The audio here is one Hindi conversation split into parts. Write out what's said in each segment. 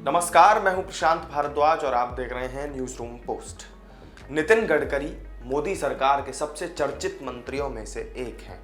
नमस्कार, मैं हूं प्रशांत भारद्वाज और आप देख रहे हैं news room post. Nitin Gadkari Modi सरकार के सबसे चर्चित मंत्रियों में से एक हैं।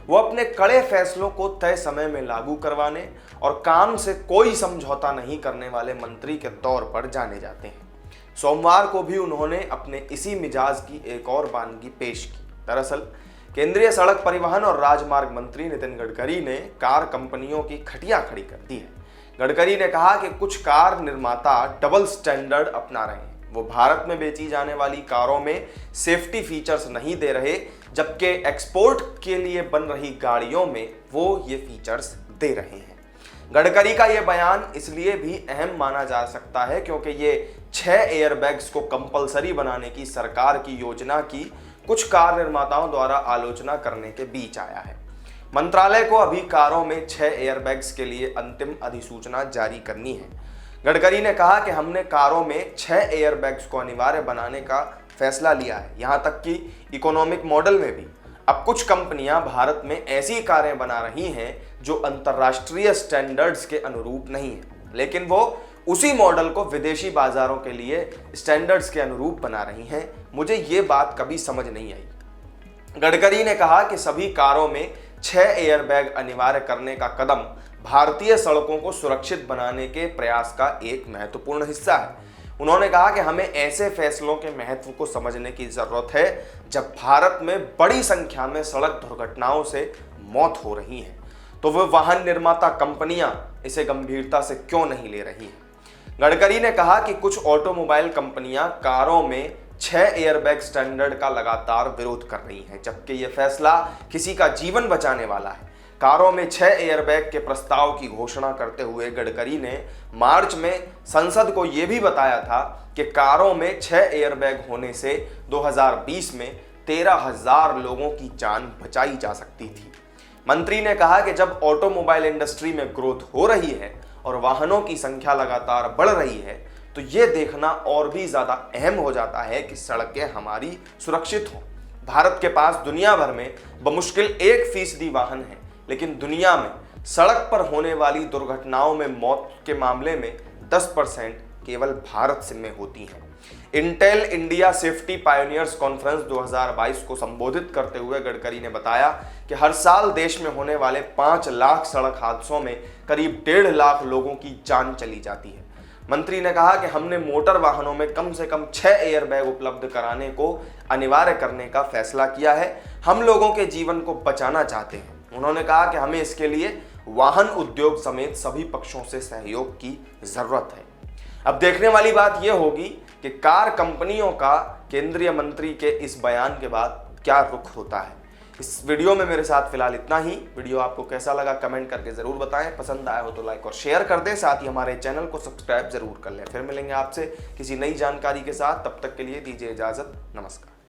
वो अपने कड़े फैसलों को तय समय में लागू करवाने और काम से कोई समझौता नहीं करने वाले मंत्री के तौर पर जाने जाते हैं। सोमवार को भी उन्होंने अपने इसी मिजाज की एक और वानगी पेश की। दरअसल केंद्रीय सड़क परिवहन और राजमार्ग मंत्री नितिन गडकरी ने कार कंपनियों की खटिया खड़ी कर दी है। गडकरी ने कहा कि कुछ कार निर्माता डबल स्टैंडर्ड अपना रहे हैं। वो भारत में बेची जाने वाली कारों में सेफ्टी फीचर्स नहीं दे रहे, जबकि एक्सपोर्ट के लिए बन रही गाड़ियों में वो ये फीचर्स दे रहे हैं। गडकरी का ये बयान इसलिए भी अहम माना जा सकता है क्योंकि ये 6 एयरबैग्स को कंपलसरी बनाने की सरकार की योजना की कुछ कार निर्माताओं द्वारा आलोचना करने के बीच आया है। मंत्रालय को अभी कारों में 6 एयरबैग्स के लिए अंतिम अधिसूचना जारी करनी है। गडकरी ने कहा कि हमने कारों में 6 एयरबैग्स को अनिवार्य बनाने का फैसला लिया है। यहां तक कि इकोनॉमिक मॉडल में भी अब कुछ कंपनियां भारत में ऐसी कारें बना रही हैं जो अंतर्राष्ट्रीय स्टैंडर्ड्स के अनुरूप नहीं है, लेकिन वो उसी मॉडल को विदेशी बाजारों के लिए स्टैंडर्ड्स के अनुरूप बना रही हैं। मुझे ये बात कभी समझ नहीं आई। गडकरी ने कहा कि सभी कारों में 6 एयरबैग अनिवार्य करने का कदम भारतीय सड़कों को सुरक्षित बनाने के प्रयास का एक महत्वपूर्ण हिस्सा है। उन्होंने कहा कि हमें ऐसे फैसलों के महत्व को समझने की जरूरत है जब भारत में बड़ी संख्या में सड़क दुर्घटनाओं से मौत हो रही है, तो वह वाहन निर्माता कंपनियां इसे गंभीरता से क्यों नहीं ले रही हैं। गडकरी ने कहा कि कुछ ऑटोमोबाइल कंपनियां कारों में 6 एयरबैग स्टैंडर्ड का लगातार विरोध कर रही हैं, जबकि यह फैसला किसी का जीवन बचाने वाला है। कारों में 6 एयरबैग के प्रस्ताव की घोषणा करते हुए गडकरी ने मार्च में संसद को यह भी बताया था कि कारों में 6 एयरबैग होने से 2020 में 13,000 लोगों की जान बचाई जा सकती थी। मंत्री ने कहा कि जब ऑटोमोबाइल इंडस्ट्री में ग्रोथ हो रही है और वाहनों की संख्या लगातार बढ़ रही है, तो ये देखना और भी ज्यादा अहम हो जाता है कि सड़कें हमारी सुरक्षित हों। भारत के पास दुनिया भर में बमुश्किल 1% वाहन है, लेकिन दुनिया में सड़क पर होने वाली दुर्घटनाओं में मौत के मामले में 10% केवल भारत में होती हैं। Intel India safety pioneers conference 2022 को संबोधित करते हुए गडकरी ने बताया कि हर साल देश में होने वाले 5 लाख सड़क हादसों में करीब 1.5 लाख लोगों की जान चली जाती है। मंत्री ने कहा कि हमने मोटर वाहनों में कम से कम 6 एयरबैग उपलब्ध कराने को अनिवार्य करने का फैसला किया है। हम लोगों के जीवन को बचाना चाहते हैं। उन्होंने कहा कि हमें इसके लिए वाहन उद्योग समेत सभी पक्षों से सहयोग की जरूरत है। अब देखने वाली बात यह होगी कि कार कंपनियों का केंद्रीय मंत्री के इस बयान के बाद क्या रुख होता है। इस वीडियो में मेरे साथ फिलहाल इतना ही। वीडियो आपको कैसा लगा कमेंट करके जरूर बताएं। पसंद आया हो तो लाइक और शेयर कर दें। साथ ही हमारे चैनल को सब्सक्राइब जरूर कर लें। फिर मिलेंगे आपसे किसी नई जानकारी के साथ। तब तक के लिए दीजिए इजाजत। नमस्कार।